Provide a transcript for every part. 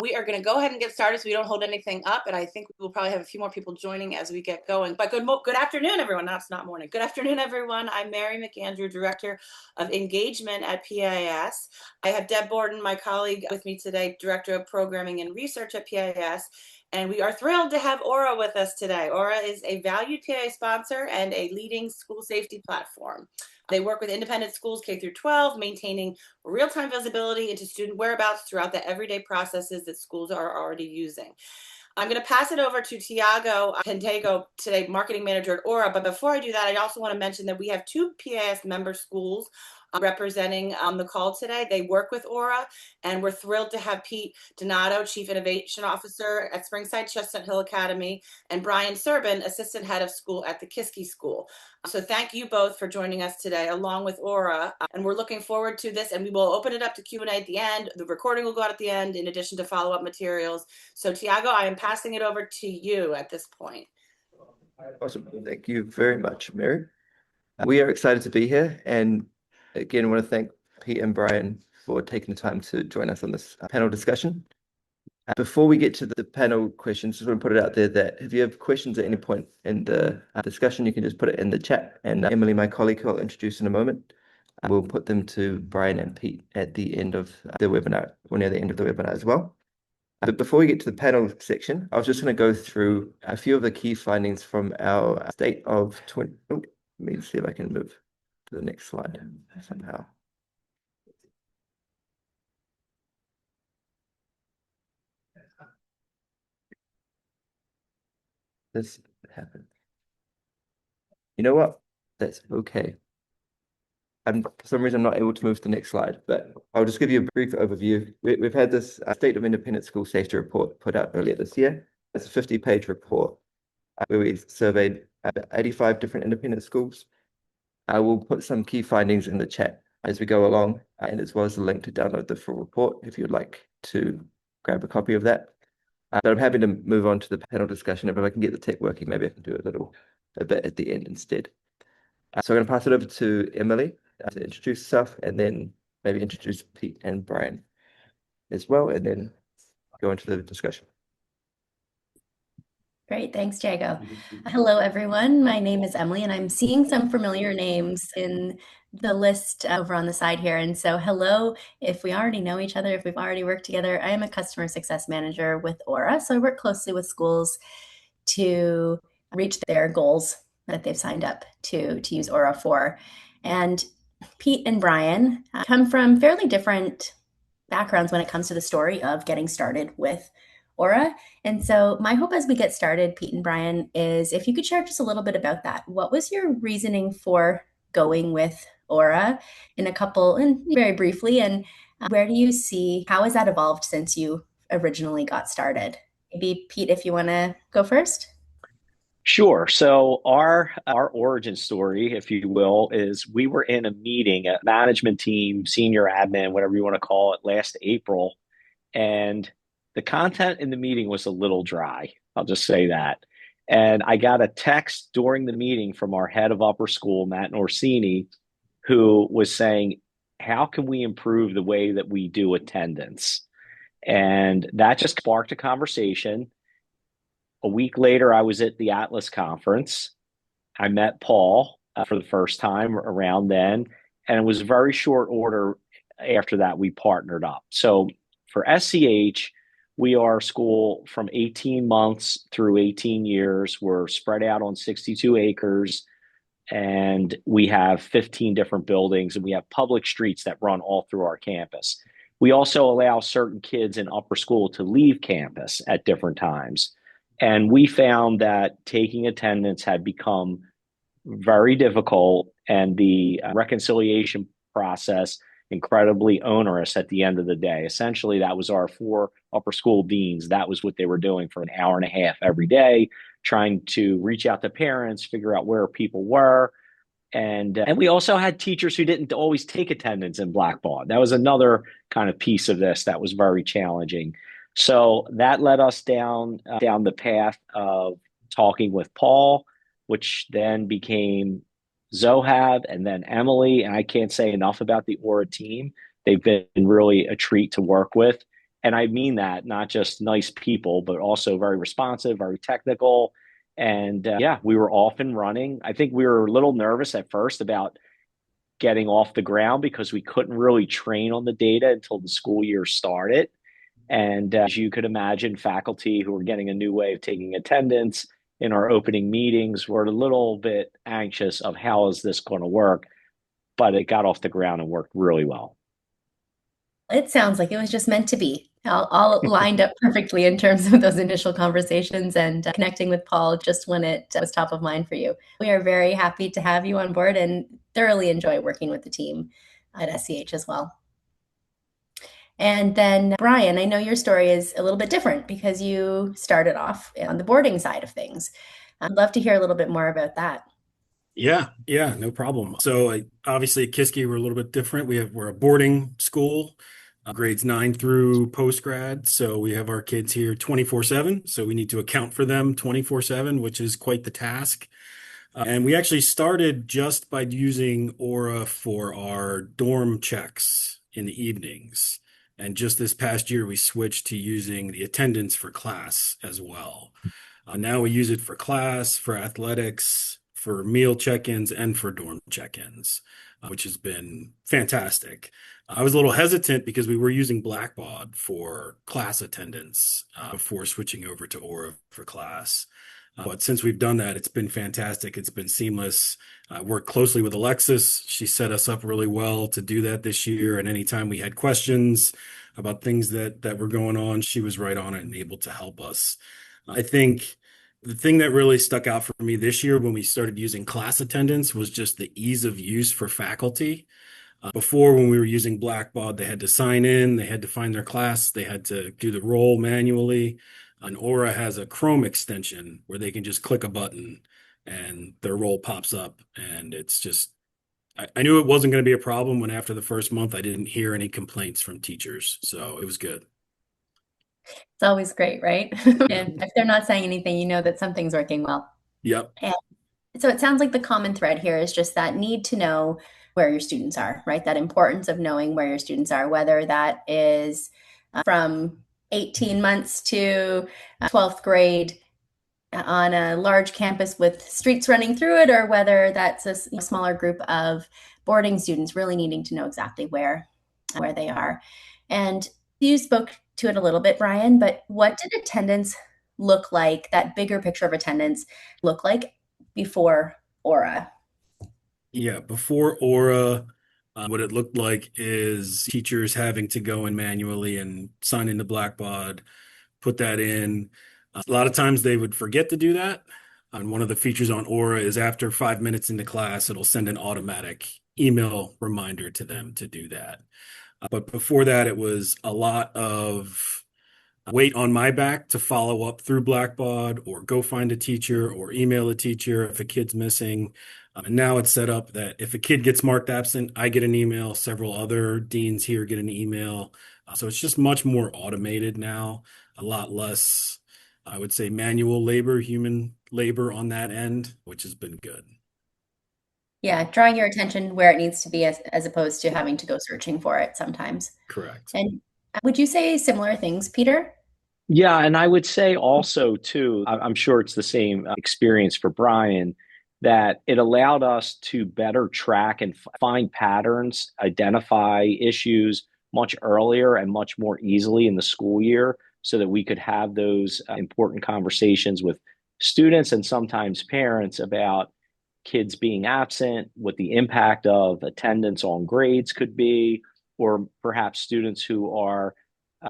We are going to go ahead and get started so we don't hold anything up. And I think we'll probably have a few more people joining as we get going. But good afternoon, everyone. No, it's not morning. Good afternoon, everyone. I'm Mary McAndrew, Director of Engagement at PAIS. I have Deb Borden, my colleague, with me today, Director of Programming and Research at PAIS. And we are thrilled to have Orah with us today. Orah is a valued PA sponsor and a leading school safety platform. They work with independent schools K through 12, maintaining real-time visibility into student whereabouts throughout the everyday processes that schools are already using. I'm going to pass it over to Tiago Pentego today, Marketing Manager at Orah. But before I do that, I also want to mention that we have two PAS member schools representing on the call today. They work with Orah, and we're thrilled to have Pete Donato, Chief Innovation Officer at Springside Chestnut Hill Academy, and Brian Serbin, Assistant Head of School at the Kiski School. So thank you both for joining us today, along with Orah, and we're looking forward to this, and we will open it up to Q&A at the end. The recording will go out at the end, in addition to follow-up materials. So Tiago, I am passing it over to you at this point. Awesome. Thank you very much, Mary. We are excited to be here, and again, I want to thank Pete and Brian for taking the time to join us on this panel discussion. Before we get to the panel questions, just want to put it out there that if you have questions at any point in the discussion, you can just put it in the chat, and Emily, my colleague, who I'll introduce in a moment, will put them to Brian and Pete at the end of the webinar, or near the end of the webinar as well. But before we get to the panel section, I was just going to go through a few of the key findings from our state of 20. Oh, let me see if I can move to the next slide somehow. This happened. You know what? That's okay. For some reason, I'm not able to move to the next slide, but I'll just give you a brief overview. We've had this State of Independent School Safety report put out earlier this year. It's a 50-page report where we surveyed 85 different independent schools. I will put some key findings in the chat as we go along, and as well as the link to download the full report if you'd like to grab a copy of that. But I'm happy to move on to the panel discussion. If I can get the tech working, maybe I can do a bit at the end instead. So I'm going to pass it over to Emily to introduce herself, and then maybe introduce Pete and Brian as well, and then go into the discussion. Great, thanks, Jago. Hello, everyone. My name is Emily, and I'm seeing some familiar names in the list over on the side here. And so hello, if we already know each other, if we've already worked together, I am a customer success manager with Orah. So I work closely with schools to reach their goals that they've signed up to use Orah for. And Pete and Brian come from fairly different backgrounds when it comes to the story of getting started with Orah. And so my hope as we get started, Pete and Brian, is if you could share just a little bit about that. What was your reasoning for going with Orah and very briefly, and where do you see, how has that evolved since you originally got started? Maybe Pete, if you want to go first. Sure. So our origin story, if you will, is we were in a meeting, a management team, senior admin, whatever you want to call it, last April. And the content in the meeting was a little dry. I'll just say that. And I got a text during the meeting from our head of upper school, Matt Norsini, who was saying, how can we improve the way that we do attendance? And that just sparked a conversation. A week later, I was at the Atlas conference. I met Paul for the first time around then, and it was very short order after that we partnered up. So for SCH, we are a school from 18 months through 18 years. We're spread out on 62 acres, and we have 15 different buildings, and we have public streets that run all through our campus. We also allow certain kids in upper school to leave campus at different times. And we found that taking attendance had become very difficult, and the reconciliation process incredibly onerous at the end of the day. Essentially, that was our 4 upper school deans. That was what they were doing for an hour and a half every day, trying to reach out to parents, figure out where people were. And we also had teachers who didn't always take attendance in blackball. That was another kind of piece of this that was very challenging. So that led us down the path of talking with Paul, which then became Zohab and then Emily. And I can't say enough about the Orah team. They've been really a treat to work with. And I mean that not just nice people, but also very responsive, very technical. And yeah, we were off and running. I think we were a little nervous at first about getting off the ground because we couldn't really train on the data until the school year started. And as you could imagine, faculty who were getting a new way of taking attendance in our opening meetings were a little bit anxious of how is this going to work, but it got off the ground and worked really well. It sounds like it was just meant to be. All lined up perfectly in terms of those initial conversations and connecting with Paul just when it was top of mind for you. We are very happy to have you on board and thoroughly enjoy working with the team at SCH as well. And then, Brian, I know your story is a little bit different because you started off on the boarding side of things. I'd love to hear a little bit more about that. Yeah, no problem. So obviously at Kiski, we're a little bit different. We're a boarding school, grades 9 through post-grad. So we have our kids here 24/7. So we need to account for them 24/7, which is quite the task. And we actually started just by using Orah for our dorm checks in the evenings. And just this past year, we switched to using the attendance for class as well. Now we use it for class, for athletics, for meal check-ins, and for dorm check-ins, which has been fantastic. I was a little hesitant because we were using Blackbaud for class attendance before switching over to Orah for class. But since we've done that, it's been fantastic. It's been seamless. I worked closely with Alexis. She set us up really well to do that this year. And anytime we had questions about things that were going on, she was right on it and able to help us. I think the thing that really stuck out for me this year when we started using class attendance was just the ease of use for faculty. Before, when we were using Blackbaud, they had to sign in, they had to find their class, they had to do the roll manually. And Orah has a Chrome extension where they can just click a button and their roll pops up. And it's just, I knew it wasn't going to be a problem when after the first month, I didn't hear any complaints from teachers. So it was good. It's always great, right? And if they're not saying anything, you know that something's working well. Yep. And so it sounds like the common thread here is just that need to know where your students are, right? That importance of knowing where your students are, whether that is from 18 months to 12th grade on a large campus with streets running through it, or whether that's a smaller group of boarding students really needing to know exactly where they are. And you spoke to it a little bit, Brian, but what did attendance look like, that bigger picture of attendance look like before Orah? Yeah, before Orah, what it looked like is teachers having to go in manually and sign into Blackbaud, put that in. A lot of times they would forget to do that. And one of the features on Orah is after 5 minutes into class, it'll send an automatic email reminder to them to do that. But before that, it was a lot of weight on my back to follow up through Blackbaud or go find a teacher or email a teacher if a kid's missing. And now it's set up that if a kid gets marked absent, I get an email, several other deans here get an email. So it's just much more automated now, a lot less, I would say, manual labor, human labor on that end, which has been good. Yeah, drawing your attention where it needs to be as opposed to having to go searching for it sometimes. Correct. And would you say similar things, Peter? Yeah, and I would say also too, I'm sure it's the same experience for Brian, that it allowed us to better track and find patterns, identify issues much earlier and much more easily in the school year so that we could have those important conversations with students and sometimes parents about kids being absent, what the impact of attendance on grades could be, or perhaps students who are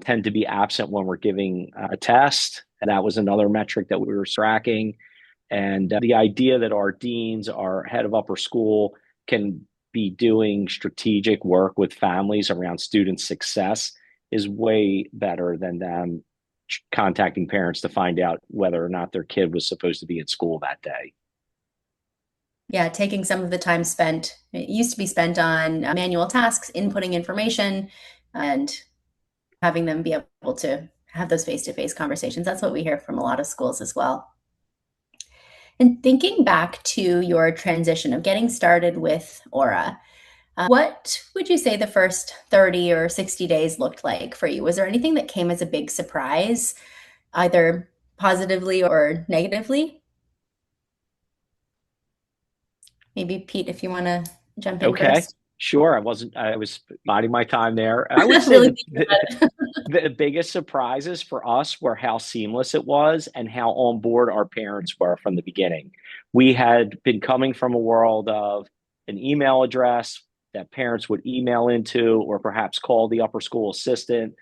tend to be absent when we're giving a test. And that was another metric that we were tracking. And the idea that our deans, our head of upper school, can be doing strategic work with families around student success is way better than them contacting parents to find out whether or not their kid was supposed to be in school that day. Yeah, taking some of the time spent, it used to be spent on manual tasks, inputting information, and having them be able to have those face-to-face conversations. That's what we hear from a lot of schools as well. And thinking back to your transition of getting started with Orah, What would you say the first 30 or 60 days looked like for you? Was there anything that came as a big surprise, either positively or negatively? Maybe Pete, if you want to jump in Okay, first. sure. I was biding my time there. I would say Really the, thinking the, about it. the biggest surprises for us were how seamless it was and how on board our parents were from the beginning. We had been coming from a world of an email address that parents would email into or perhaps call the upper school assistant.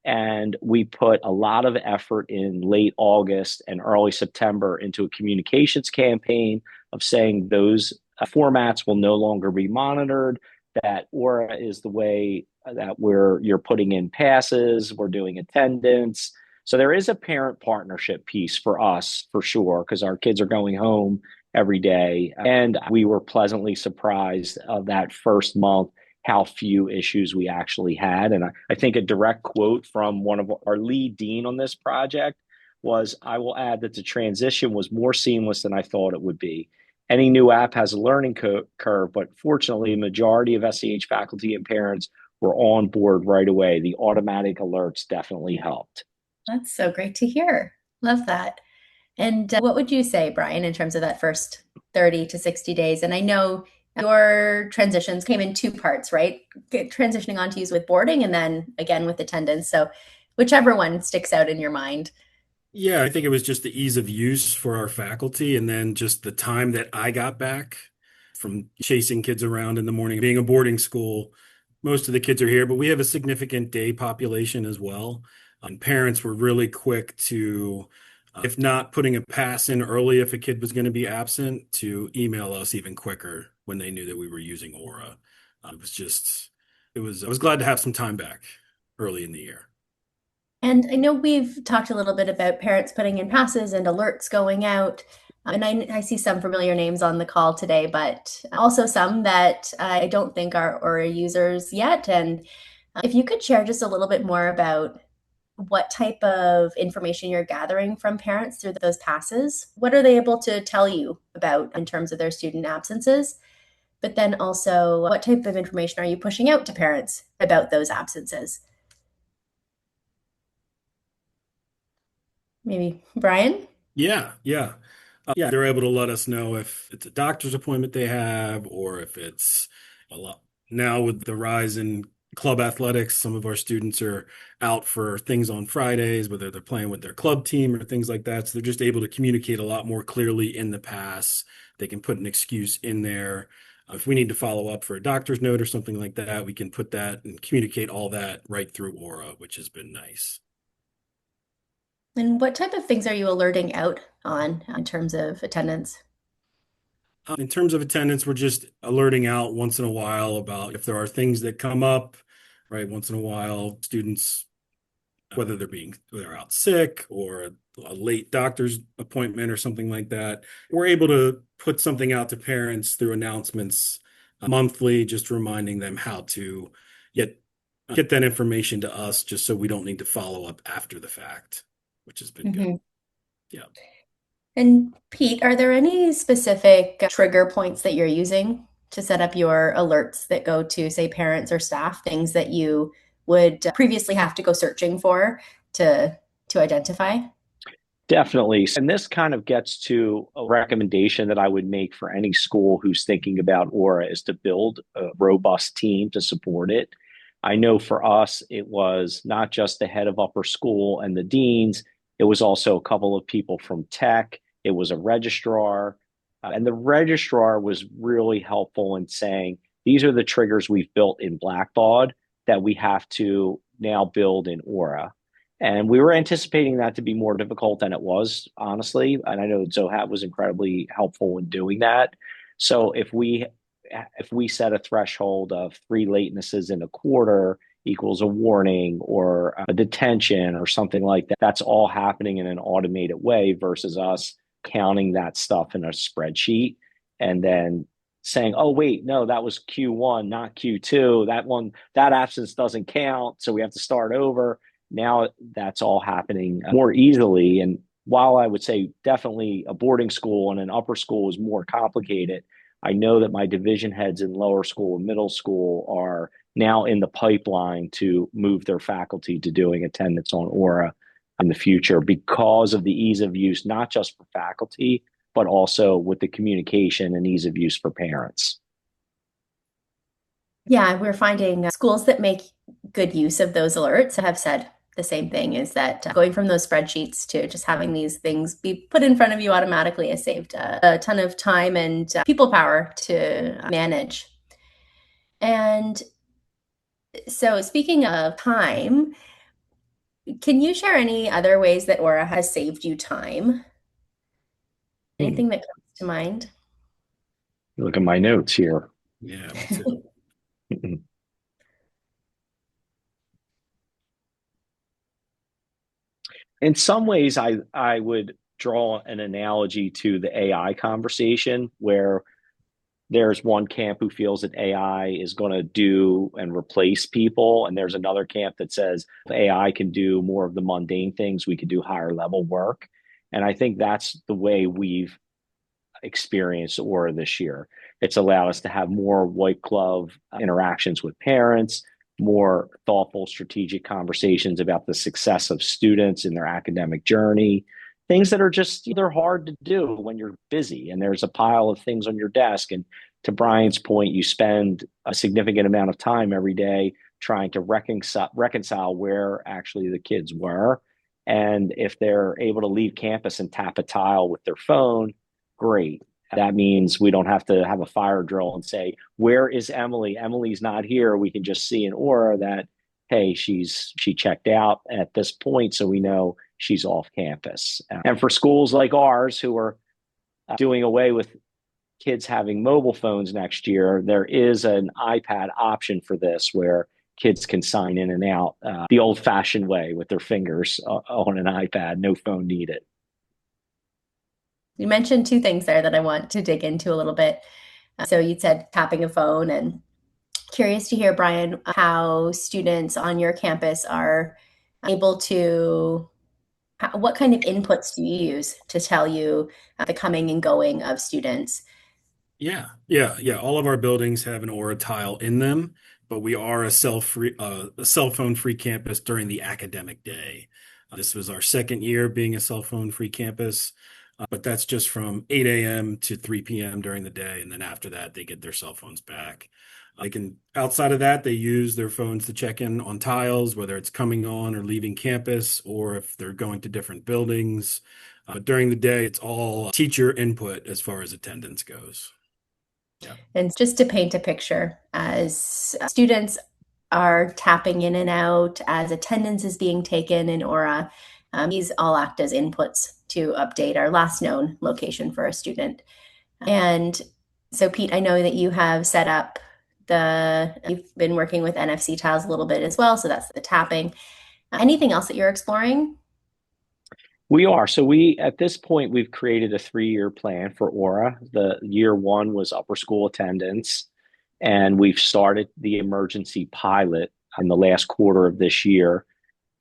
And we put a lot of effort in late August and early September into a communications campaign of saying those formats will no longer be monitored, that Orah is the way that you're putting in passes, we're doing attendance. So there is a parent partnership piece for us for sure, because our kids are going home every day. And we were pleasantly surprised of that first month how few issues we actually had. And I think a direct quote from one of our lead dean on this project was, I will add that the transition was more seamless than I thought it would be. Any new app has a learning curve, but fortunately, the majority of SEH faculty and parents were on board right away. The automatic alerts definitely helped. That's so great to hear. Love that. And what would you say, Brian, in terms of that first 30 to 60 days? And I know your transitions came in two parts, right? Transitioning on to use with boarding and then again with attendance. So whichever one sticks out in your mind. Yeah, I think it was just the ease of use for our faculty and then just the time that I got back from chasing kids around in the morning, being a boarding school. Most of the kids are here, but we have a significant day population as well. And parents were really quick to, if not putting a pass in early if a kid was going to be absent, to email us even quicker when they knew that we were using Orah. I was glad to have some time back early in the year. And I know we've talked a little bit about parents putting in passes and alerts going out. And I see some familiar names on the call today, but also some that I don't think are Aura users yet. And if you could share just a little bit more about what type of information you're gathering from parents through those passes. What are they able to tell you about in terms of their student absences? But then also, what type of information are you pushing out to parents about those absences? Maybe Brian? Yeah, they're able to let us know if it's a doctor's appointment they have or if it's a lot. Now with the rise in club athletics, some of our students are out for things on Fridays, whether they're playing with their club team or things like that. So they're just able to communicate a lot more clearly in the pass. They can put an excuse in there. If we need to follow up for a doctor's note or something like that, we can put that and communicate all that right through Orah, which has been nice. And what type of things are you alerting out on in terms of attendance? In terms of attendance, we're just alerting out once in a while about if there are things that come up, right? Once in a while, students, whether they're out sick or a late doctor's appointment or something like that, we're able to put something out to parents through announcements monthly, just reminding them how to get that information to us, just so we don't need to follow up after the fact, which has been good. Yeah. And Pete, are there any specific trigger points that you're using to set up your alerts that go to, say, parents or staff, things that you would previously have to go searching for to identify? Definitely. And this kind of gets to a recommendation that I would make for any school who's thinking about Orah is to build a robust team to support it. I know for us, it was not just the head of upper school and the deans, it was also a couple of people from tech, it was a registrar. And the registrar was really helpful in saying, these are the triggers we've built in Blackbaud that we have to now build in Orah. And we were anticipating that to be more difficult than it was, honestly. And I know Zohat was incredibly helpful in doing that. So if we set a threshold of 3 latenesses in a quarter equals a warning or a detention or something like that, that's all happening in an automated way versus us counting that stuff in a spreadsheet and then saying, oh, wait, no, that was Q1, not Q2. That absence doesn't count. So we have to start over. Now that's all happening more easily. And while I would say definitely a boarding school and an upper school is more complicated, I know that my division heads in lower school and middle school are now in the pipeline to move their faculty to doing attendance on Orah in the future because of the ease of use, not just for faculty, but also with the communication and ease of use for parents. Yeah, we're finding schools that make good use of those alerts have said the same thing, is that going from those spreadsheets to just having these things be put in front of you automatically has saved a ton of time and people power to manage. And so speaking of time, can you share any other ways that Orah has saved you time? Anything that comes to mind? Look at my notes here. Yeah. In some ways, I would draw an analogy to the AI conversation where there's one camp who feels that AI is going to do and replace people, and there's another camp that says if AI can do more of the mundane things, we could do higher level work. And I think that's the way we've experienced Orah this year. It's allowed us to have more white glove interactions with parents, more thoughtful, strategic conversations about the success of students in their academic journey. Things that are just, they're hard to do when you're busy and there's a pile of things on your desk. And to Brian's point, you spend a significant amount of time every day trying to reconcile where actually the kids were. And if they're able to leave campus and tap a tile with their phone, great. That means we don't have to have a fire drill and say, where is Emily? Emily's not here. We can just see in Orah that, hey, she checked out at this point, so we know she's off campus. And for schools like ours who are doing away with kids having mobile phones next year, there is an iPad option for this where kids can sign in and out the old-fashioned way with their fingers on an iPad, no phone needed. You mentioned two things there that I want to dig into a little bit. So you said tapping a phone, and curious to hear, Brian, how students on your campus are able to, what kind of inputs do you use to tell you the coming and going of students? Yeah. All of our buildings have an Orah tile in them, but we are a cell phone free campus during the academic day. This was our second year being a cell phone free campus, but that's just from 8 a.m. to 3 p.m. during the day, and then after that, they get their cell phones back. Outside of that, they use their phones to check in on tiles, whether it's coming on or leaving campus, or if they're going to different buildings. But during the day, it's all teacher input as far as attendance goes. Yeah. And just to paint a picture, as students are tapping in and out, as attendance is being taken in Orah, these all act as inputs to update our last known location for a student. And so, Pete, I know that you have set up you've been working with NFC tiles a little bit as well, so that's the tapping. Anything else that you're exploring? We are. So at this point, we've created a 3-year plan for Orah. The year one was upper school attendance, and we've started the emergency pilot in the last quarter of this year.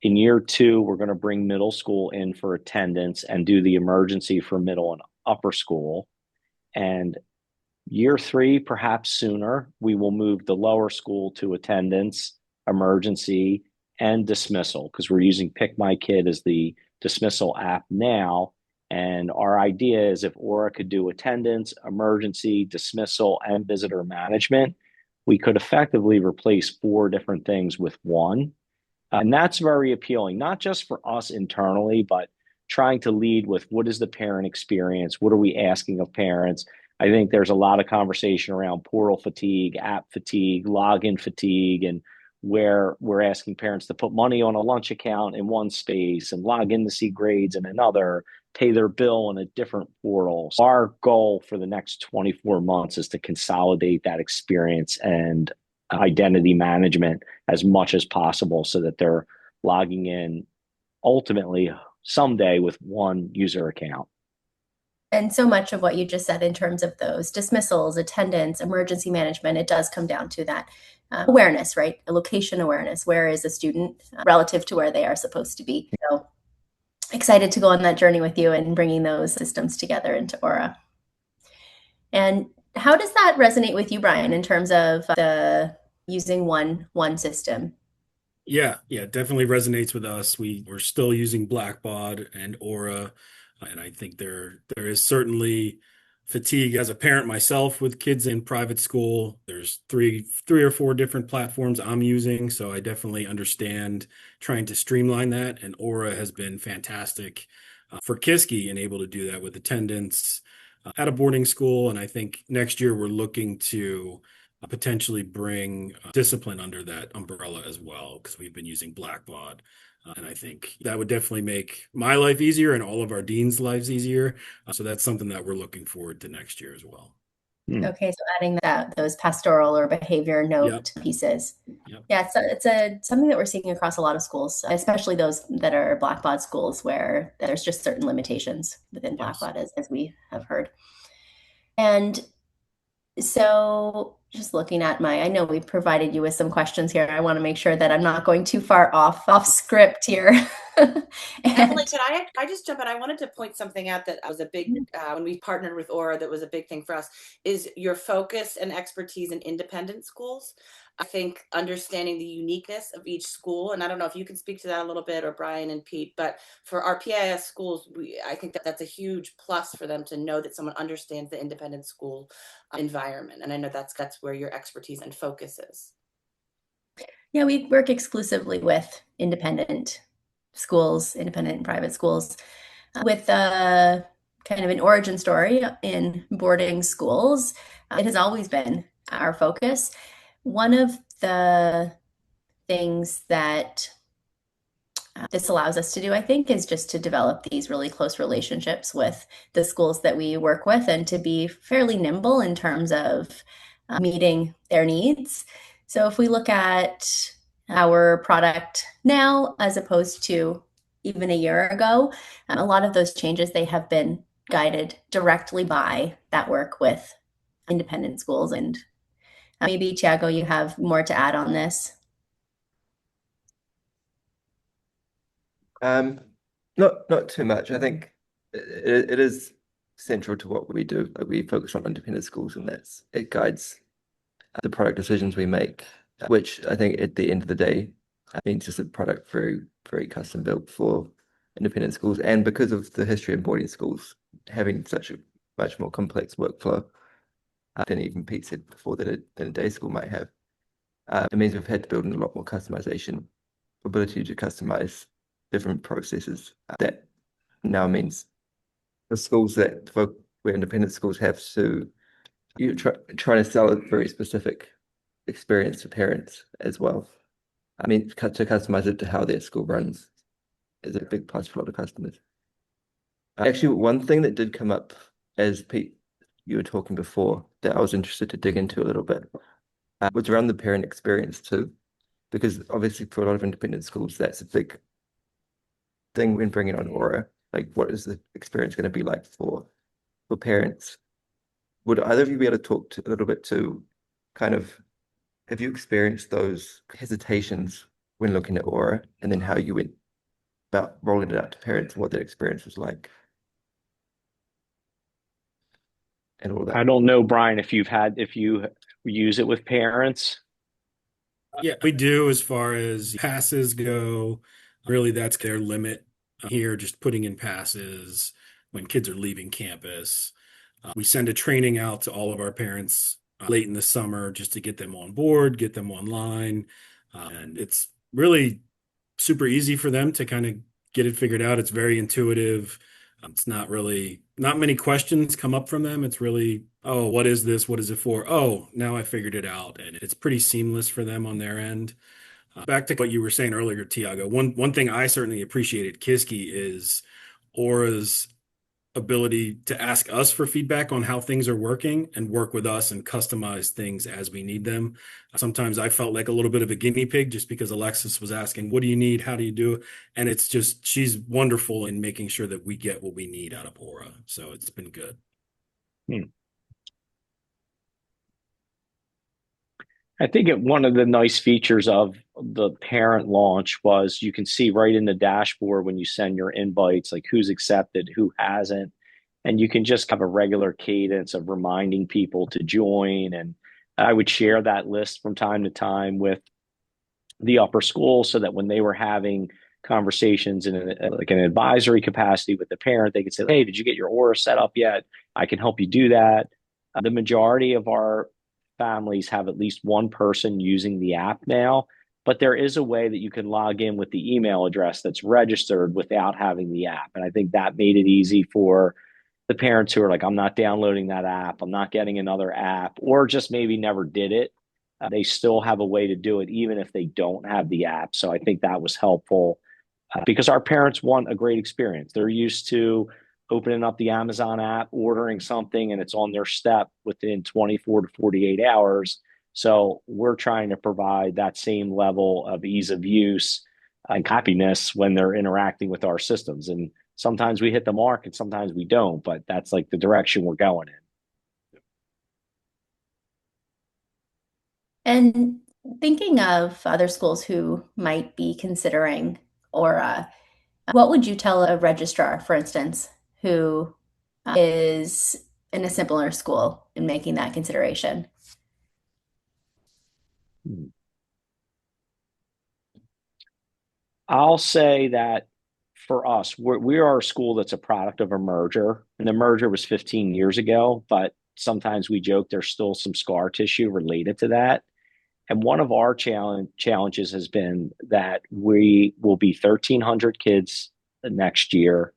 In year two, we're going to bring middle school in for attendance and do the emergency for middle and upper school. And year three, perhaps sooner, we will move the lower school to attendance, emergency, and dismissal, because we're using Pick My Kid as the dismissal app now. And our idea is if Orah could do attendance, emergency, dismissal, and visitor management, we could effectively replace 4 different things with one. And that's very appealing, not just for us internally, but trying to lead with what is the parent experience? What are we asking of parents? I think there's a lot of conversation around portal fatigue, app fatigue, login fatigue, and where we're asking parents to put money on a lunch account in one space and log in to see grades in another, pay their bill in a different portal. So our goal for the next 24 months is to consolidate that experience and identity management as much as possible so that they're logging in ultimately someday with one user account. And so much of what you just said in terms of those dismissals, attendance, emergency management, it does come down to that awareness, right? A location awareness. Where is a student relative to where they are supposed to be? So excited to go on that journey with you and bringing those systems together into Orah. And How does that resonate with you, Brian, in terms of the using one system? Yeah, it definitely resonates with us. We're still using Blackbaud and Orah, and I think there is certainly fatigue as a parent myself with kids in private school. There's three or four different platforms I'm using, so I definitely understand trying to streamline that. And Orah has been fantastic for Kiski and able to do that with attendance at a boarding school. And I think next year we're looking to potentially bring discipline under that umbrella as well, because we've been using Blackbaud. And I think that would definitely make my life easier and all of our deans' lives easier. So that's something that we're looking forward to next year as well. Okay, so adding those pastoral or behavior note pieces. Yep. Yeah, it's something that we're seeing across a lot of schools, especially those that are Blackbaud schools where there's just certain limitations within Blackbaud, as we have heard. And so just looking at I know we provided you with some questions here. I want to make sure that I'm not going too far off script here. Emily, could I just jump in? I wanted to point something out that was a big, when we partnered with Orah, that was a big thing for us, is your focus and expertise in independent schools. I think understanding the uniqueness of each school, and I don't know if you can speak to that a little bit, or Brian and Pete, but for our PAIS schools, I think that's a huge plus for them to know that someone understands the independent school environment. And I know that's where your expertise and focus is. Yeah, we work exclusively with independent schools, independent and private schools, with kind of an origin story in boarding schools. It has always been our focus. One of the things that this allows us to do, I think, is just to develop these really close relationships with the schools that we work with and to be fairly nimble in terms of meeting their needs. So if we look at our product now as opposed to even a year ago, a lot of those changes, they have been guided directly by that work with independent schools. And maybe, Tiago, you have more to add on this. Not too much. I think it is central to what we do. Like, we focus on independent schools, and it guides the product decisions we make, which I think at the end of the day means just a product very custom built for independent schools. And because of the history of boarding schools having such a much more complex workflow than even Pete said before than a day school might have, it means we've had to build in a lot more customization, ability to customize different processes. That now means the schools where independent schools have to, you're trying to sell a very specific experience to parents as well. I mean, to customize it to how their school runs is a big plus for a lot of customers. Actually, one thing that did come up as Pete, you were talking before, that I was interested to dig into a little bit, was around the parent experience too, because obviously for a lot of independent schools, that's a big thing when bringing on Orah. Like, what is the experience going to be like for parents? Would either of you be able to talk a little bit to kind of, have you experienced those hesitations when looking at Orah, and then how you went about rolling it out to parents, what that experience was like? And all that. I don't know, Brian, if you use it with parents. Yeah, we do. As far as passes go, really that's their limit here, just putting in passes when kids are leaving campus. We send a training out to all of our parents late in the summer just to get them on board, get them online. And it's really super easy for them to kind of get it figured out. It's very intuitive. It's not many questions come up from them. It's really, oh, what is this? What is it for? Oh, now I figured it out. And it's pretty seamless for them on their end. Back to what you were saying earlier, Tiago, one thing I certainly appreciated Kiski is Orah's ability to ask us for feedback on how things are working and work with us and customize things as we need them. Sometimes I felt like a little bit of a guinea pig just because Alexis was asking, what do you need? How do you do it? And it's just, she's wonderful in making sure that we get what we need out of Orah. So it's been good. I think one of the nice features of the parent launch was you can see right in the dashboard when you send your invites, like who's accepted, who hasn't. And you can just have a regular cadence of reminding people to join. And I would share that list from time to time with the upper school so that when they were having conversations in like an advisory capacity with the parent, they could say, hey, did you get your Orah set up yet? I can help you do that. The majority of our families have at least one person using the app now, but there is a way that you can log in with the email address that's registered without having the app. And I think that made it easy for the parents who are like, I'm not downloading that app, I'm not getting another app, or just maybe never did it. They still have a way to do it, even if they don't have the app. So I think that was helpful because our parents want a great experience. They're used to opening up the Amazon app, ordering something, and it's on their step within 24 to 48 hours. So we're trying to provide that same level of ease of use and happiness when they're interacting with our systems. And sometimes we hit the mark and sometimes we don't, but that's like the direction we're going in. And thinking of other schools who might be considering Orah, what would you tell a registrar, for instance, who is in a similar school in making that consideration? I'll say that for us, we are a school that's a product of a merger, and the merger was 15 years ago, but sometimes we joke there's still some scar tissue related to that. And one of our challenges has been that we will be 1,300 kids next year.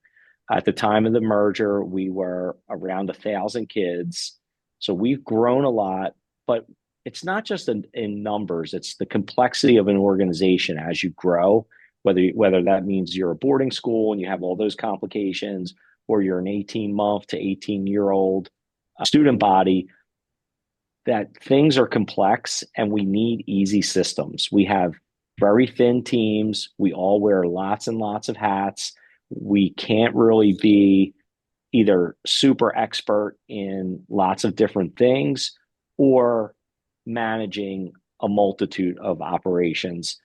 At the time of the merger, we were around 1,000 kids. So we've grown a lot, but it's not just in numbers, it's the complexity of an organization as you grow, whether that means you're a boarding school and you have all those complications, or you're an 18-month to 18-year-old student body, that things are complex and we need easy systems. We have very thin teams. We all wear lots and lots of hats. We can't really be either super expert in lots of different things or managing a multitude of operations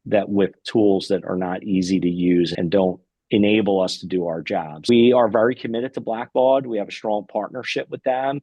that with tools that are not easy to use and don't enable us to do our jobs. We are very committed to Blackbaud. We have a strong partnership with them.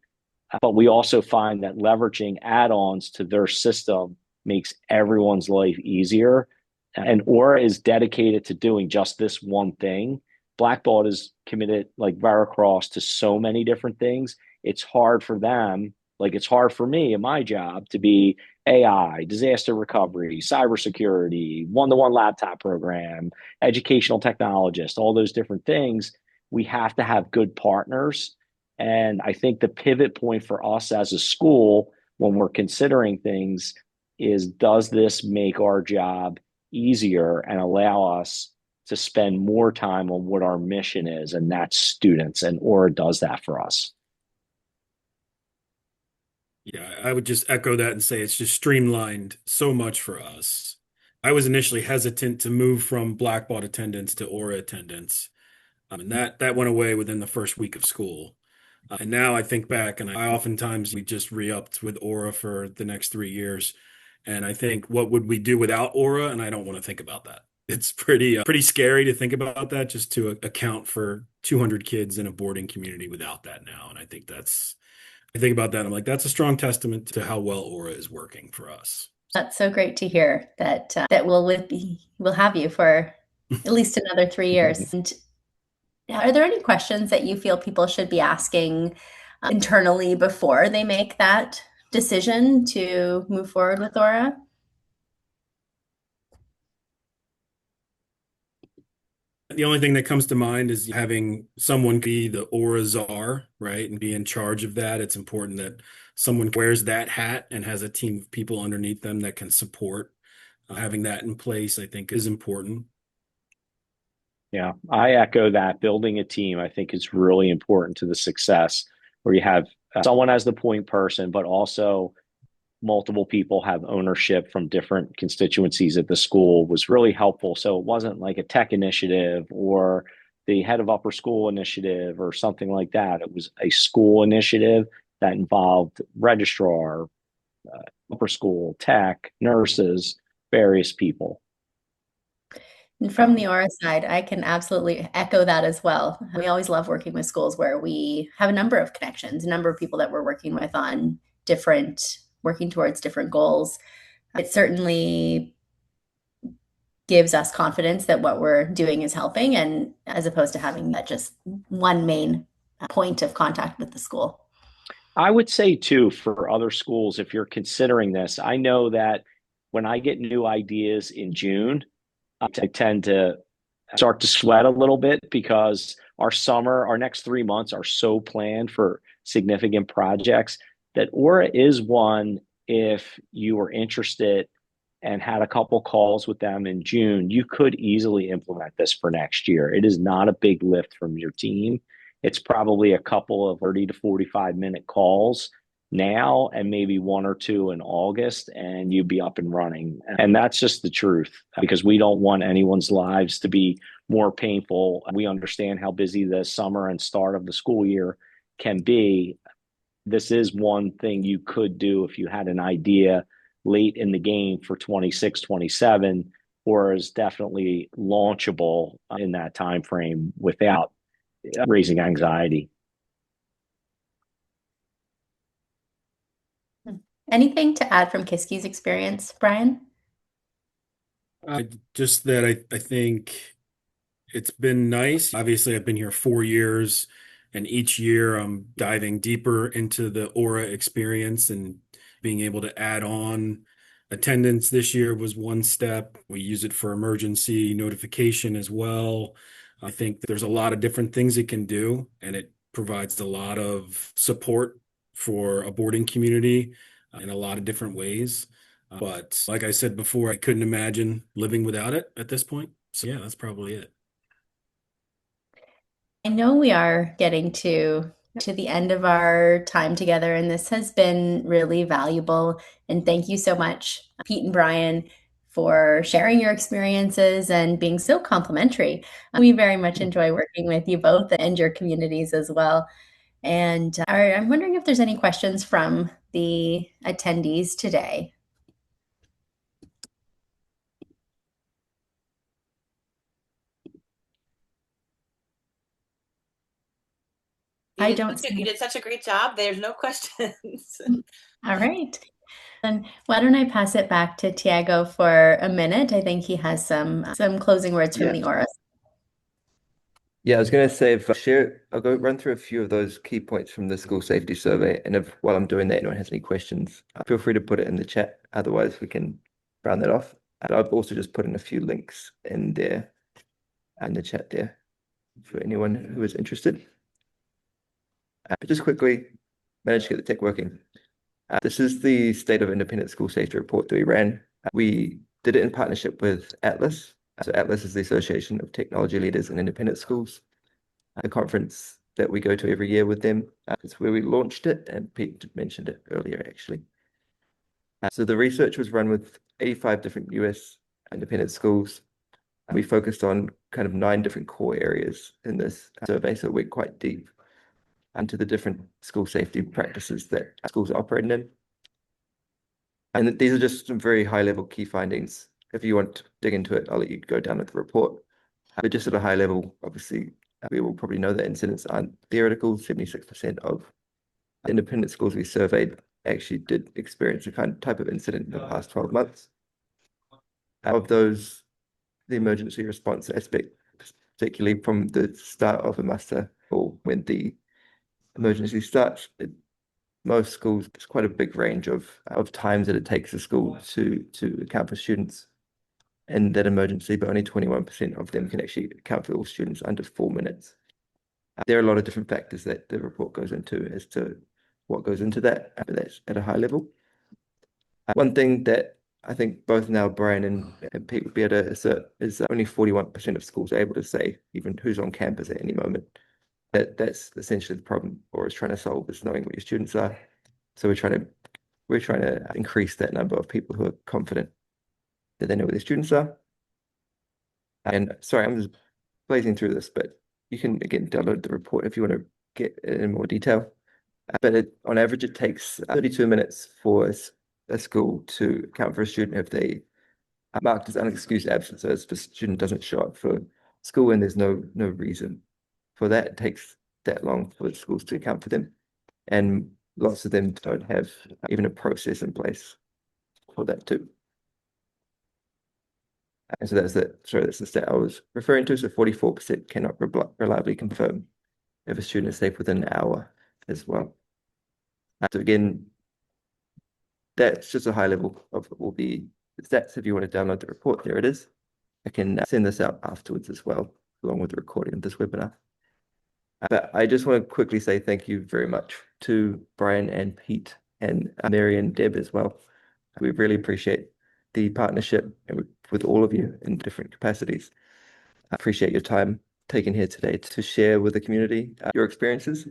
But we also find that leveraging add-ons to their system makes everyone's life easier. And Orah is dedicated to doing just this one thing. Blackbaud is committed, like Veracross, to so many different things. It's hard for them, like it's hard for me in my job to be AI, disaster recovery, cybersecurity, one-to-one laptop program, educational technologist, all those different things. We have to have good partners. And I think the pivot point for us as a school when we're considering things is, does this make our job easier and allow us to spend more time on what our mission is, and that's students, and Orah does that for us. Yeah, I would just echo that and say it's just streamlined so much for us. I was initially hesitant to move from Blackbaud attendance to Orah attendance, and that went away within the first week of school. And now I think back, and I oftentimes we just re-upped with Orah for the next 3 years. And I think, what would we do without Orah? And I don't want to think about that. It's pretty scary to think about that, just to account for 200 kids in a boarding community without that now. And I think I think about that, I'm like, that's a strong testament to how well Orah is working for us. That's so great to hear that we'll have you for at least another 3 years. And are there any questions that you feel people should be asking internally before they make that decision to move forward with Orah? The only thing that comes to mind is having someone be the Orah czar, right, and be in charge of that. It's important that someone wears that hat and has a team of people underneath them that can support. Having that in place, I think, is important. Yeah, I echo that. Building a team, I think, is really important to the success, where you have someone as the point person, but also multiple people have ownership from different constituencies at the school, was really helpful. So it wasn't like a tech initiative or the head of upper school initiative or something like that. It was a school initiative that involved registrar, upper school, tech, nurses, various people. And from the Orah side, I can absolutely echo that as well. We always love working with schools where we have a number of connections, a number of people that we're working with on working towards different goals. It certainly gives us confidence that what we're doing is helping, and as opposed to having that just one main point of contact with the school. I would say too, for other schools, if you're considering this, I know that when I get new ideas in June, I tend to start to sweat a little bit because our next 3 months are so planned for significant projects that Aura is one. If you were interested and had a couple calls with them in June, you could easily implement this for next year. It is not a big lift from your team. It's probably a couple of 30 to 45-minute calls now and maybe one or two in August, and you'd be up and running. And that's just the truth because we don't want anyone's lives to be more painful. We understand how busy the summer and start of the school year can be. This is one thing you could do if you had an idea late in the game for 26, 27, or is definitely launchable in that time frame without raising anxiety. Anything to add from Kiski's experience, Brian? Just that I think it's been nice. Obviously, I've been here 4 years, and each year I'm diving deeper into the Aura experience and being able to add on attendance. This year was one step. We use it for emergency notification as well. I think there's a lot of different things it can do, and it provides a lot of support for a boarding community in a lot of different ways. But like I said before, I couldn't imagine living without it at this point. So yeah, that's probably it. I know we are getting to the end of our time together, and this has been really valuable. And thank you so much, Pete and Brian, for sharing your experiences and being so complimentary. We very much enjoy working with you both and your communities as well. And I'm wondering if there's any questions from the attendees today. I don't see. You did such a great job. There's no questions. All right. Then why don't I pass it back to Tiago for a minute? I think he has some closing words from the Orah. Yeah, I was going to say, I'll go run through a few of those key points from the school safety survey. And if while I'm doing that, anyone has any questions, feel free to put it in the chat. Otherwise, we can round that off. And I've also just put in a few links in there in the chat there for anyone who is interested. But just quickly, managed to get the tech working. This is the State of Independent School Safety Report that we ran. We did it in partnership with Atlas. So Atlas is the Association of Technology Leaders in Independent Schools, a conference that we go to every year with them. It's where we launched it, and Pete mentioned it earlier, actually. So the research was run with 85 different US independent schools. We focused on kind of 9 different core areas in this survey, so we're quite deep into the different school safety practices that schools are operating in. And these are just some very high-level key findings. If you want to dig into it, I'll let you go down with the report. But just at a high level, obviously, we will probably know that incidents aren't theoretical. 76% of independent schools we surveyed actually did experience a type of incident in the past 12 months. Of those, the emergency response aspect, particularly from the start of a muster or when the emergency starts, most schools, there's quite a big range of times that it takes a school to account for students in that emergency, but only 21% of them can actually account for all students under 4 minutes. There are a lot of different factors that the report goes into as to what goes into that, but that's at a high level. One thing that I think both now Brian and Pete would be able to assert is that only 41% of schools are able to say even who's on campus at any moment. That's essentially the problem Orah is trying to solve, is knowing what your students are. So we're trying to increase that number of people who are confident that they know what their students are. And sorry, I'm just blazing through this, but you can again download the report if you want to get in more detail. But on average, it takes 32 minutes for a school to account for a student if they marked as unexcused absence. So if the student doesn't show up for school and there's no reason for that, it takes that long for schools to account for them. And lots of them don't have even a process in place for that too. And so that's the stat I was referring to. So 44% cannot reliably confirm if a student is safe within an hour as well. So again, that's just a high level of what will be the stats. If you want to download the report, there it is. I can send this out afterwards as well, along with the recording of this webinar. But I just want to quickly say thank you very much to Brian and Pete and Mary and Deb as well. We really appreciate the partnership with all of you in different capacities. I appreciate your time taken here today to share with the community your experiences.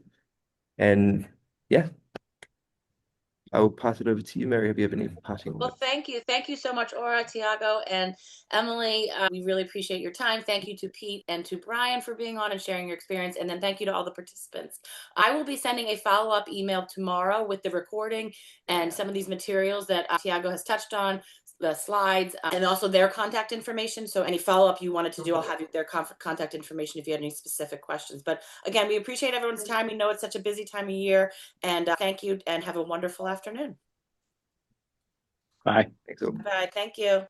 And yeah, I will pass it over to you, Mary. Have you have any parting Well, words? thank you. Thank you so much, Orah, Tiago, and Emily. We really appreciate your time. Thank you to Pete and to Brian for being on and sharing your experience. And then thank you to all the participants. I will be sending a follow-up email tomorrow with the recording and some of these materials that Tiago has touched on, the slides, and also their contact information. So any follow-up you wanted to do, I'll have their contact information if you had any specific questions. But again, we appreciate everyone's time. We know it's such a busy time of year. And thank you and have a wonderful afternoon. Bye. Thanks all. Bye. Thank you.